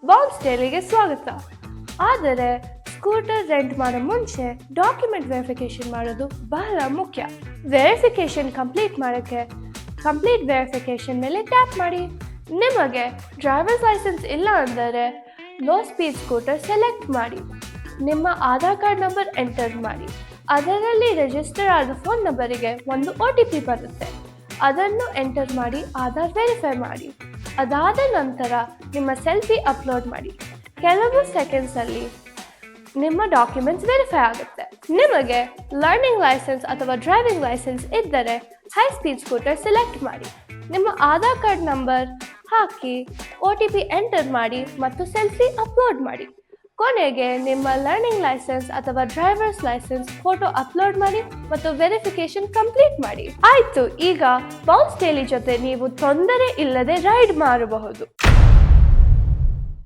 Bounce ಡೈಲಿಗೆ ಸ್ವಾಗತ. ಆದರೆ scooter rent ಮಾಡೋ ಮುಂಚೆ ಡಾಕ್ಯುಮೆಂಟ್ ವೆರಿಫಿಕೇಶನ್ ಮಾಡೋದು ಬಹಳ ಮುಖ್ಯ. ವೆರಿಫಿಕೇಶನ್ ಕಂಪ್ಲೀಟ್ ಮಾಡೋಕ್ಕೆ ಕಂಪ್ಲೀಟ್ ವೆರಿಫಿಕೇಶನ್ ಮೇಲೆ ಟ್ಯಾಪ್ ಮಾಡಿ. ನಿಮಗೆ ಡ್ರೈವರ್ಸ್ ಲೈಸೆನ್ಸ್ ಇಲ್ಲ ಅಂದರೆ ಲೋ ಸ್ಪೀಡ್ ಸ್ಕೂಟರ್ ಸೆಲೆಕ್ಟ್ ಮಾಡಿ. ನಿಮ್ಮ ಆಧಾರ್ ಕಾರ್ಡ್ ನಂಬರ್ ಎಂಟರ್ ಮಾಡಿ. ಅದರಲ್ಲಿ ರಿಜಿಸ್ಟರ್ ಆದ ಫೋನ್ ನಂಬರಿಗೆ ಒಂದು OTP ಬರುತ್ತೆ. ಅದನ್ನು ಎಂಟರ್ ಮಾಡಿ ಆಧಾರ್ ವೆರಿಫೈ ಮಾಡಿ. ಅದಾದ ನಂತರ ನಿಮ್ಮ ಸೆಲ್ಫಿ ಅಪ್ಲೋಡ್ ಮಾಡಿ. ಕೆಲವು ಸೆಕೆಂಡ್ಸಲ್ಲಿ ನಿಮ್ಮ ಡಾಕ್ಯುಮೆಂಟ್ಸ್ ವೆರಿಫೈ ಆಗುತ್ತೆ. ನಿಮಗೆ ಲರ್ನಿಂಗ್ ಲೈಸೆನ್ಸ್ ಅಥವಾ ಡ್ರೈವಿಂಗ್ ಲೈಸೆನ್ಸ್ ಇದ್ದರೆ ಹೈ ಸ್ಪೀಡ್ ಸ್ಕೂಟರ್ ಸೆಲೆಕ್ಟ್ ಮಾಡಿ. ನಿಮ್ಮ ಆಧಾರ್ ಕಾರ್ಡ್ ನಂಬರ್ ಹಾಕಿ OTP ಎಂಟರ್ ಮಾಡಿ ಮತ್ತು ಸೆಲ್ಫಿ ಅಪ್ಲೋಡ್ ಮಾಡಿ. ಕೊನೆಗೆ ನಿಮ್ಮ ಲರ್ನಿಂಗ್ ಲೈಸೆನ್ಸ್ ಅಥವಾ ಡ್ರೈವರ್ಸ್ ಲೈಸೆನ್ಸ್ ಫೋಟೋ ಅಪ್ಲೋಡ್ ಮಾಡಿ ಮತ್ತು ವೆರಿಫಿಕೇಶನ್ ಕಂಪ್ಲೀಟ್ ಮಾಡಿ. ಆಯ್ತು, ಈಗ ಬೌನ್ಸ್ ಡೈಲಿ ಜೊತೆ ನೀವು ತೊಂದರೆ ಇಲ್ಲದೆ ರೈಡ್ ಮಾಡಬಹುದು.